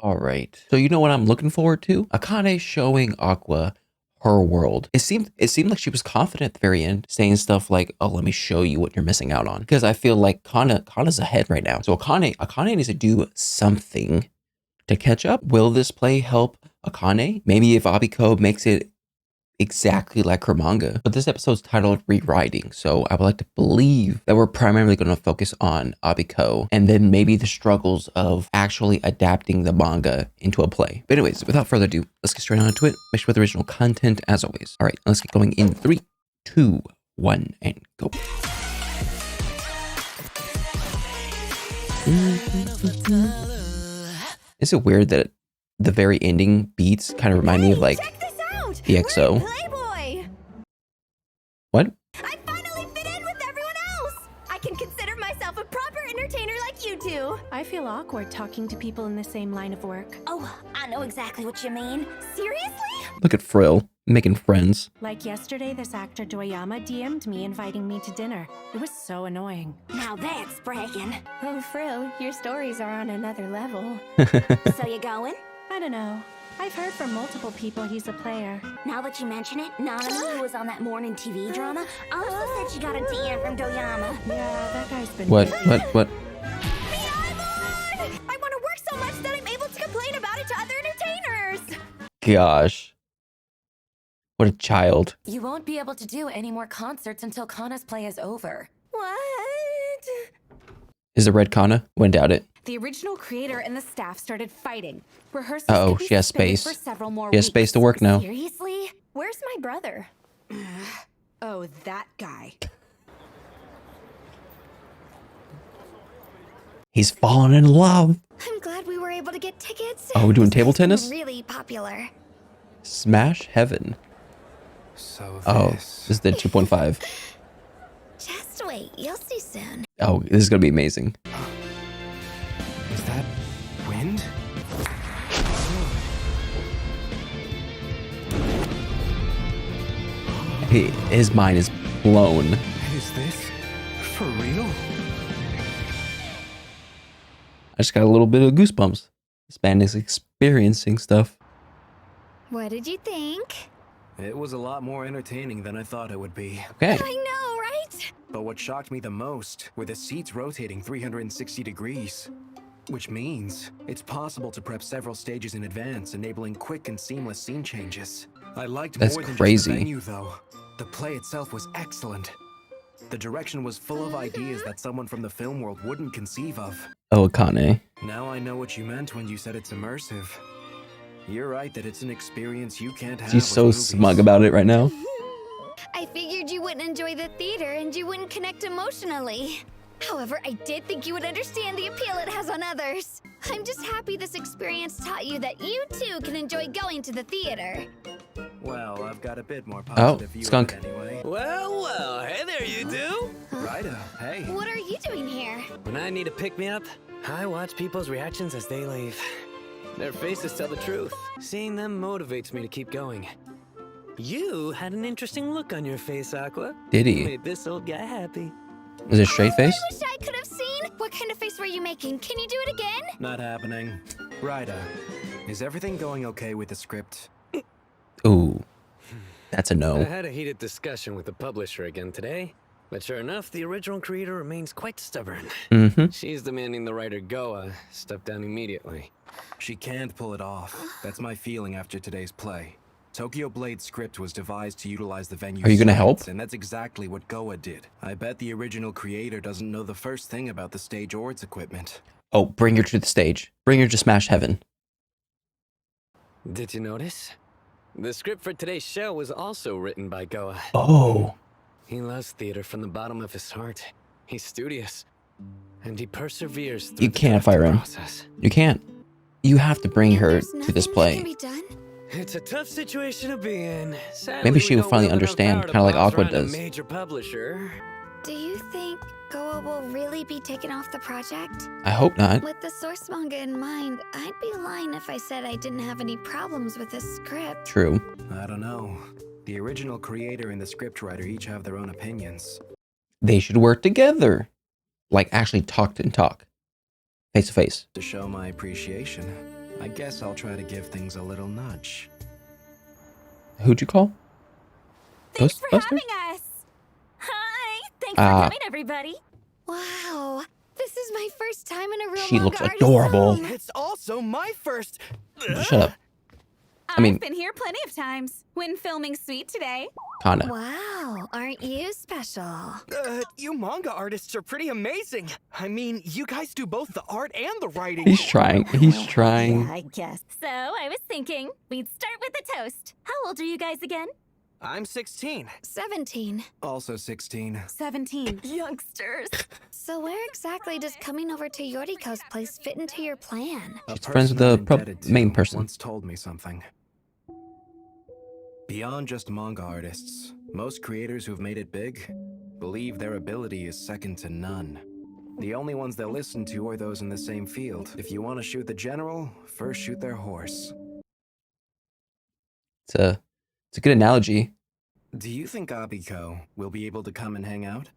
All right. So you know what I'm looking forward to? Akane showing Aqua her world. It seemed like she was confident at the very end, saying stuff like, "Oh, let me show you what you're missing out on." Because I feel like Kana's ahead right now. So Akane needs to do something to catch up. Will this play help Akane? Maybe if Abiko makes it exactly like her manga. But this episode's titled Rewriting, so I would like to believe that we're primarily going to focus on Abiko and then maybe the struggles of actually adapting the manga into a play. But anyways, without further ado, let's get straight on into it. Make sure with original content as always. All right, let's get going in 3, 2, 1, and go. Is it weird that the very ending beats kind of remind me of like EXO? Playboy! What? I finally fit in with everyone else! I can consider myself a proper entertainer like you two. I feel awkward talking to people in the same line of work. Oh, I know exactly what you mean. Seriously? Look at Frill, making friends. Like yesterday, this actor Doyama DM'd me inviting me to dinner. It was so annoying. Now that's bragging. Oh, Frill, your stories are on another level. So you going? I don't know. I've heard from multiple people he's a player. Now that you mention it, Nanami, who was on that morning TV drama, also said she got a DM from Doyama. Yeah, that guy's been What? busy. What? I want to work so much that I'm able to complain about it to other entertainers. Gosh. What a child. You won't be able to do any more concerts until Kana's play is over. What? Is it Red Kana? Wouldn't doubt it. The original creator and the staff started fighting. Rehearsals Uh-oh, could be she has suspended space. for several more She has weeks. space to work now. Seriously? Where's my brother? Oh, that guy. He's fallen in love. I'm glad we were able to get tickets. Oh, we're doing This table place tennis? is really popular. Smash Heaven. So Oh, this is the 2.5. Just wait, you'll see soon. Oh, this is going to be amazing. Is that wind? His mind is blown. Is this for real? I just got a little bit of goosebumps. This man is experiencing stuff. What did you think? It was a lot more entertaining than I thought it would be. Okay. I know, right? But what shocked me the most were the seats rotating 360 degrees. Which means it's possible to prep several stages in advance, enabling quick and seamless scene changes. I liked That's more than crazy. just the venue, though. The play itself was excellent. The direction was full of ideas that someone from the film world wouldn't conceive of. Oh, Akane. Now I know what you meant when you said it's immersive. You're right that it's an experience you can't have. She's with so movies. smug about it right now. I figured you wouldn't enjoy the theater and you wouldn't connect emotionally. However, I did think you would understand the appeal it has on others. I'm just happy this experience taught you that you too can enjoy going to the theater. Well, I've got a bit more Oh, positive view skunk. of it anyway. Well, hey there, you two. Ryda, hey. What are you doing here? When I need a pick-me-up, I watch people's reactions as they leave. Their faces tell the truth. Seeing them motivates me to keep going. You had an interesting look on your face, Aqua. Did he? Made this old guy happy. Is it straight face? I wish I could have seen. What kind of face were you making? Can you do it again? Not happening. Ryda, is everything going okay with the script? Ooh. That's a I no. had a heated discussion with the publisher again today, but sure enough, the original creator remains quite stubborn. Mm-hmm. She's demanding the writer Goa step down immediately. She can't pull it off. That's my feeling after today's play. Tokyo Blade's script was devised to utilize the venue. Are you gonna help? And that's exactly what Goa did. I bet the original creator doesn't know the first thing about the stage or its equipment. Oh, bring her to the stage. Bring her to Smash Heaven. Did you notice? The script for today's show was also written by Goa. Oh. He loves theater from the bottom of his heart. He's studious, and he perseveres through You the can't fire drafting him. process. You can't. You have to bring her There's to this nothing that play. can be done? It's a tough situation to be in. Sadly, Maybe she we will don't finally wield enough understand, power to kinda like boss Aqua around a does. major publisher. Do you think Goa will really be taken off the project? I hope not. With the source manga in mind, I'd be lying if I said I didn't have any problems with this script. True. I don't know. The original creator and the scriptwriter each have their own opinions. They should work together. Like actually talk and talk. Face to face. To show my appreciation. I guess I'll try to give things a little nudge. Who'd you call? Thanks for Ghostbusters? having us. Hi. Thanks for Ah. coming, everybody. Wow, this is my first time in a real She manga looks artist's adorable. home. It's also my first. Shut up. I mean- I've been here plenty of times when filming Sweet today. Kinda. Wow, aren't you special? You manga artists are pretty amazing. I mean, you guys do both the art and the writing. He's trying. He's trying. Yeah, I guess. So I was thinking we'd start with a toast. How old are you guys again? I'm 16. 17. Also 16. 17. Youngsters. So where exactly does coming over to Yoriko's place fit into your plan? A She's friends with person the I'm indebted to main person. once told me something. Beyond just manga artists, most creators who've made it big believe their ability is second to none. The only ones they'll listen to are those in the same field. If you want to shoot the general, first shoot their horse. It's a good analogy. Do you think Abiko will be able to come and hang out?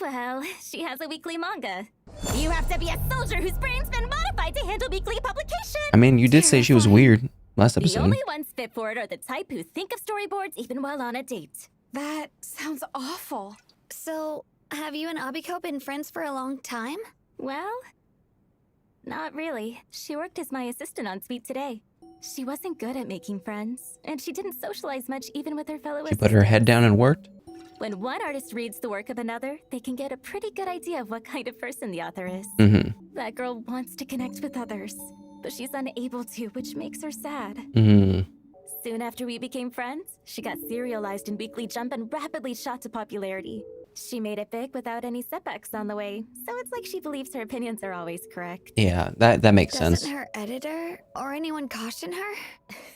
Well, she has a weekly manga. You have to be a soldier whose brain's been modified to handle weekly publication. I mean, you did say she was weird last The episode. only ones fit for it are the type who think of storyboards even while on a date. That sounds awful. So, have you and Abiko been friends for a long time? Well, not really. She worked as my assistant on Sweet today. She wasn't good at making friends, and she didn't socialize much even with her fellow She put her head down and worked. When one artist reads the work of another, they can get a pretty good idea of what kind of person the author is. Mm-hmm. That girl wants to connect with others, but she's unable to, which makes her sad. Mm-hmm. Soon after we became friends, she got serialized in Weekly Jump and rapidly shot to popularity. She made it big without any setbacks on the way, so it's like she believes her opinions are always correct. Yeah, that makes Doesn't sense. her editor or anyone caution her?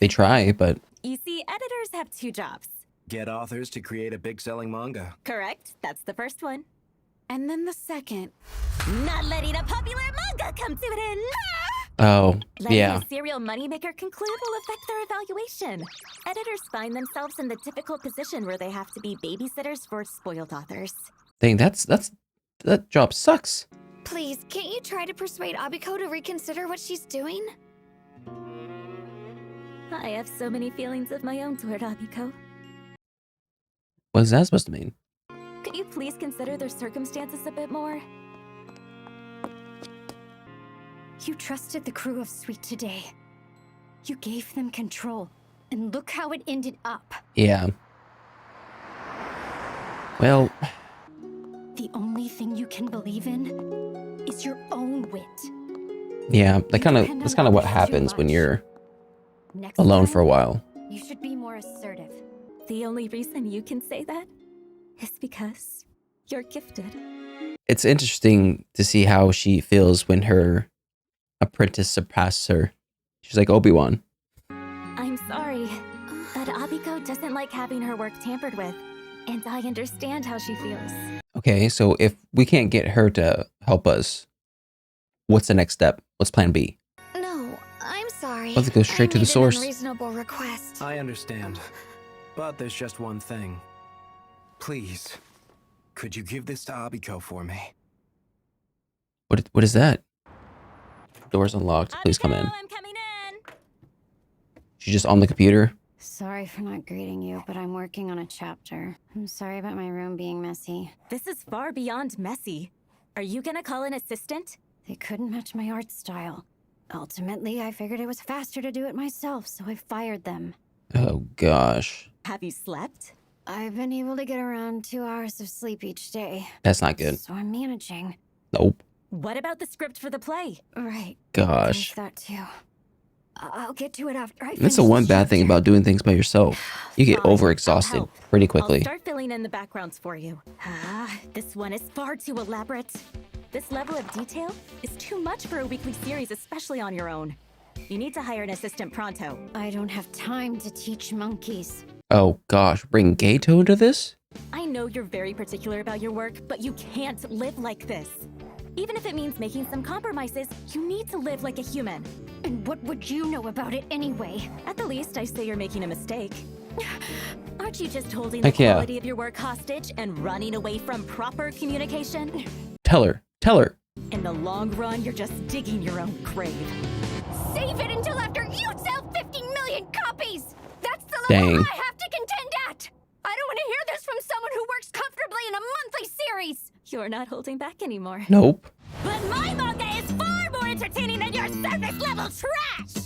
They try, but You see, editors have two jobs. Get authors to create a big-selling manga. Correct? That's the first one. And then the second. Not letting a popular manga come to an end! oh Letting yeah. a serial moneymaker conclude will affect their evaluation. Editors find themselves in the difficult position where they have to be babysitters for spoiled authors. Dang, that job sucks. Please, can't you try to persuade Abiko to reconsider what she's doing? I have so many feelings of my own toward Abiko. What is that supposed to mean? Could you please consider their circumstances a bit more? You trusted the crew of Sweet today. You gave them control, and look how it ended up. Yeah. Well, The only thing you can believe in is your own wit. yeah, that's kind of what others too happens when much. you're Next alone time, for a while. You should be more assertive. The only reason you can say that is because you're gifted. It's interesting to see how she feels when her apprentice surpasses her. She's like Obi-Wan. I'm sorry, but Abiko doesn't like having her work tampered with, and I understand how she feels. Okay, so if we can't get her to help us, what's the next step? What's plan B? No, I'm sorry. Let's go straight to the source. I made an unreasonable request. I understand. But there's just one thing. Please, could you give this to Abiko for me? What is that? Door's unlocked. Please come in. Abiko, I'm coming in! She's just on the computer. Sorry for not greeting you, but I'm working on a chapter. I'm sorry about my room being messy. This is far beyond messy. Are you gonna call an assistant? They couldn't match my art style. Ultimately, I figured it was faster to do it myself, so I fired them. Oh gosh, Have you slept? I've been able to get around 2 hours of sleep each day. that's not good. So I'm managing. Nope. What about the script for the play? Right. Gosh, There's that too. I'll get to it after I that's the finish one this bad thing chapter. about doing things by yourself. You get Fine, I'll overexhausted help. pretty I'll quickly. start filling in the backgrounds for you. This one is far too elaborate. This level of detail is too much for a weekly series, especially on your own. You need to hire an assistant pronto. I don't have time to teach monkeys. Oh gosh, bring Gato into this? I know you're very particular about your work, but you can't live like this. Even if it means making some compromises, you need to live like a human. And what would you know about it anyway? At the least, I say you're making a mistake. Aren't you just holding the Heck yeah. quality of your work hostage and running away from proper communication? Tell her. In the long run, you're just digging your own grave. Save it You sell 50 million copies! That's the level Dang. I have to contend at! I don't want to hear this from someone who works comfortably in a monthly series! You're not holding back anymore. Nope. But my manga is far more entertaining than your surface level trash!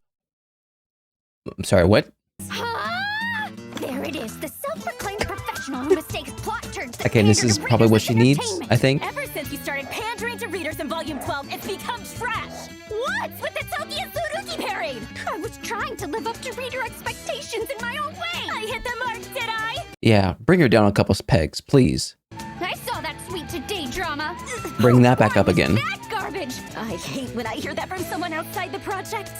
I'm sorry, what? Huh? There it is, the self-proclaimed professional who mistakes plot turns that Okay, this pander is to probably readers what as she needs, entertainment. I think. Ever since you started pandering to readers in Volume 12, it's become trash! What's with the Tokyo Tsurugi parade? I was trying to live up to reader expectations in my own way! I hit the mark, did I? Yeah, bring her down a couple pegs, please. I saw that Sweet Today drama! Bring that back Why up was again. that garbage! I hate when I hear that from someone outside the project.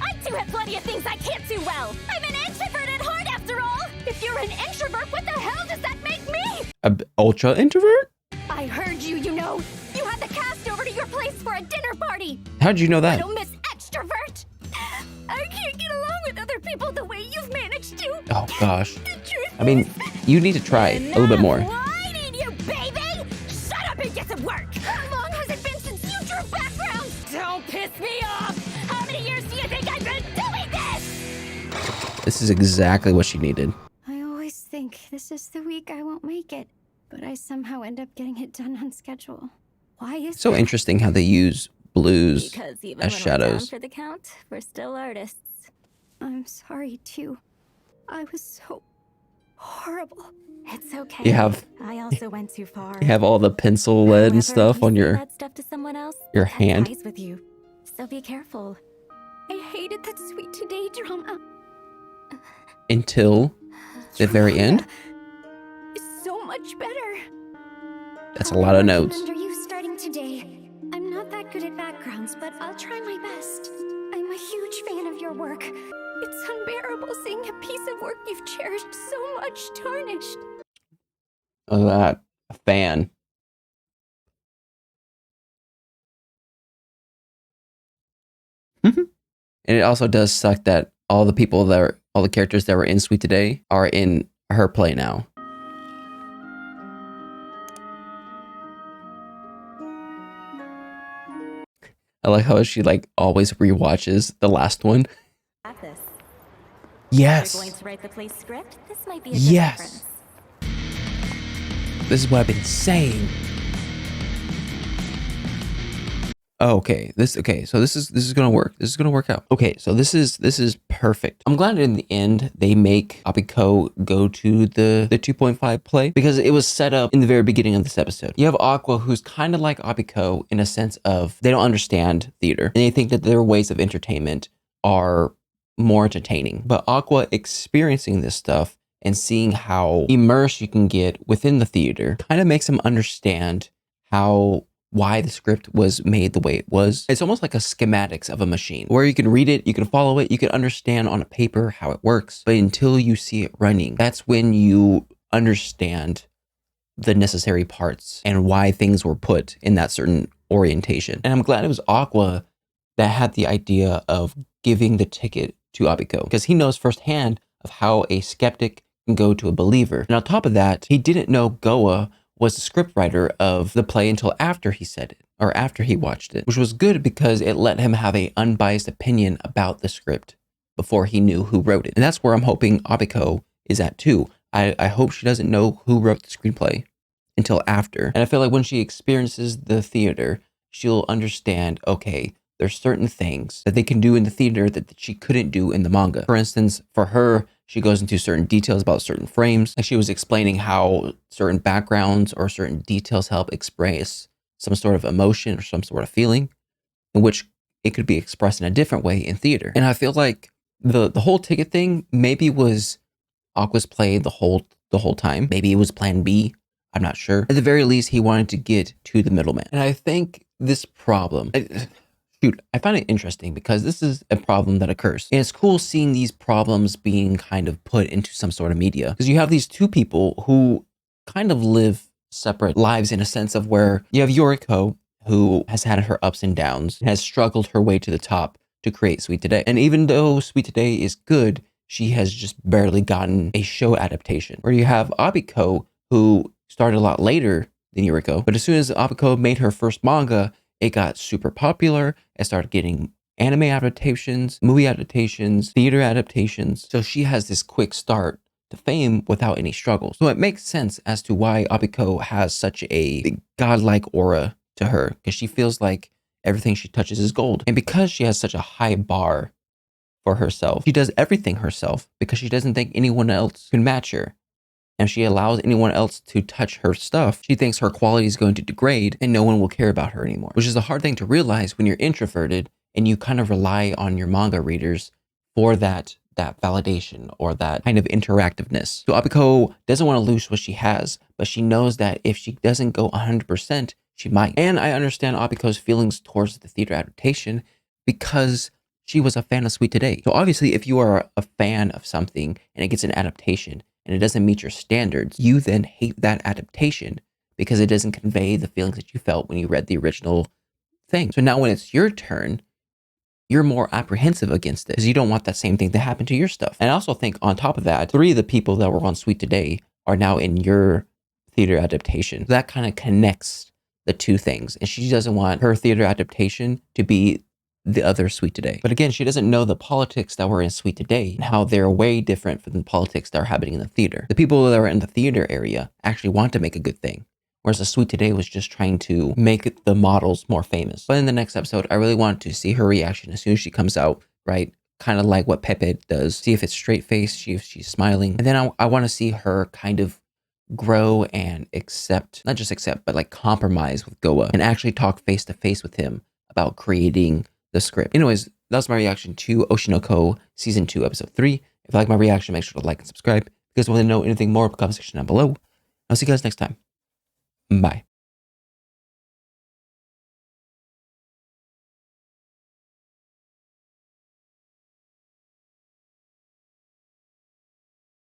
I too have plenty of things I can't do well. I'm an introvert at heart, after all. If you're an introvert, what the hell does that make me? A ultra introvert? I heard you, you know. You had the cast over to your place for a dinner party. How'd you know that? Little Miss Extrovert. I can't get along with other people the way you've managed to. Oh gosh. The truth I mean, you need to try a little bit more. Whining, you baby! Shut up and get to work! How long has it been since you drew backgrounds? Don't piss me off! How many years do you think I've been doing this? This is exactly what she needed. I always think this is the week I won't make it, but I somehow end up getting it done on schedule. Why is So that? interesting how they use blues Because even as when we're down shadows. for the count, we're still artists. I'm sorry too. I was so horrible. It's okay. You have I also went too far. you have all the pencil lead However, and stuff if you on say your that stuff to someone else, your that hand. ties with you. So be careful. I hated that Sweet Today drama. Until the very end. It's so much better. That's a I'll lot of be notes. working under you starting today. I'm not that good at backgrounds, but I'll try my best. I'm a huge fan of your work. It's unbearable seeing a piece of work you've cherished so much tarnished. Look at that. A fan. And it also does suck that all the characters that were in Sweet Today are in her play now. I like how she like always rewatches the last one. At this. Yes. You're going to write the play script? This might be a good Yes. reference. This is what I've been saying. Oh, okay. So this is gonna work. This is gonna work out. Okay, so this is perfect. I'm glad in the end they make Abiko go to the 2.5 play because it was set up in the very beginning of this episode. You have Aqua, who's kind of like Abiko in a sense of they don't understand theater and they think that their ways of entertainment are more entertaining. But Aqua experiencing this stuff and seeing how immersed you can get within the theater kind of makes him understand why the script was made the way it was. It's almost like a schematics of a machine where you can read it, you can follow it, you can understand on a paper how it works, but until you see it running, that's when you understand the necessary parts and why things were put in that certain orientation. And I'm glad it was Aqua that had the idea of giving the ticket to Abiko because he knows firsthand of how a skeptic can go to a believer. And on top of that, he didn't know Goa was the scriptwriter of the play until after he said it or after he watched it, which was good because it let him have an unbiased opinion about the script before he knew who wrote it. And that's where I'm hoping Abiko is at too. I hope she doesn't know who wrote the screenplay until after. And I feel like when she experiences the theater, she'll understand, okay, there's certain things that they can do in the theater that she couldn't do in the manga. For instance, for her, she goes into certain details about certain frames. Like she was explaining how certain backgrounds or certain details help express some sort of emotion or some sort of feeling in which it could be expressed in a different way in theater. And I feel like the whole ticket thing maybe was Aqua's play the whole time. Maybe it was plan B. I'm not sure. At the very least, he wanted to get to the middleman. And I think this problem... I find it interesting because this is a problem that occurs. And it's cool seeing these problems being kind of put into some sort of media. Because you have these two people who kind of live separate lives in a sense of where you have Yoriko, who has had her ups and downs, has struggled her way to the top to create Sweet Today. And even though Sweet Today is good, she has just barely gotten a show adaptation. Where you have Abiko, who started a lot later than Yoriko. But as soon as Abiko made her first manga, it got super popular. It started getting anime adaptations, movie adaptations, theater adaptations. So she has this quick start to fame without any struggle. So it makes sense as to why Abiko has such a godlike aura to her, because she feels like everything she touches is gold. And because she has such a high bar for herself, she does everything herself because she doesn't think anyone else can match her. And if she allows anyone else to touch her stuff, she thinks her quality is going to degrade and no one will care about her anymore, which is a hard thing to realize when you're introverted and you kind of rely on your manga readers for that validation or that kind of interactiveness. So Abiko doesn't want to lose what she has, but she knows that if she doesn't go 100%, she might. And I understand Abiko's feelings towards the theater adaptation because she was a fan of Sweet Today. So obviously, if you are a fan of something and it gets an adaptation and it doesn't meet your standards, you then hate that adaptation because it doesn't convey the feelings that you felt when you read the original thing. So now when it's your turn, you're more apprehensive against it because you don't want that same thing to happen to your stuff. And I also think on top of that, 3 of the people that were on Sweet Today are now in your theater adaptation. That kind of connects the two things. And she doesn't want her theater adaptation to be the other Sweet Today. But again, she doesn't know the politics that were in Sweet Today and how they're way different from the politics that are happening in the theater. The people that are in the theater area actually want to make a good thing, whereas the Sweet Today was just trying to make the models more famous. But in the next episode, I really want to see her reaction as soon as she comes out, right? Kind of like what Pepe does. See if it's straight face, see if she's smiling. And then I want to see her kind of grow and accept, not just accept, but like compromise with Goa and actually talk face to face with him about creating the script. Anyways, that was my reaction to Oshinoko Season 2, Episode 3. If you like my reaction, make sure to like and subscribe. If you guys want to know anything more, comment section down below. I'll see you guys next time. Bye.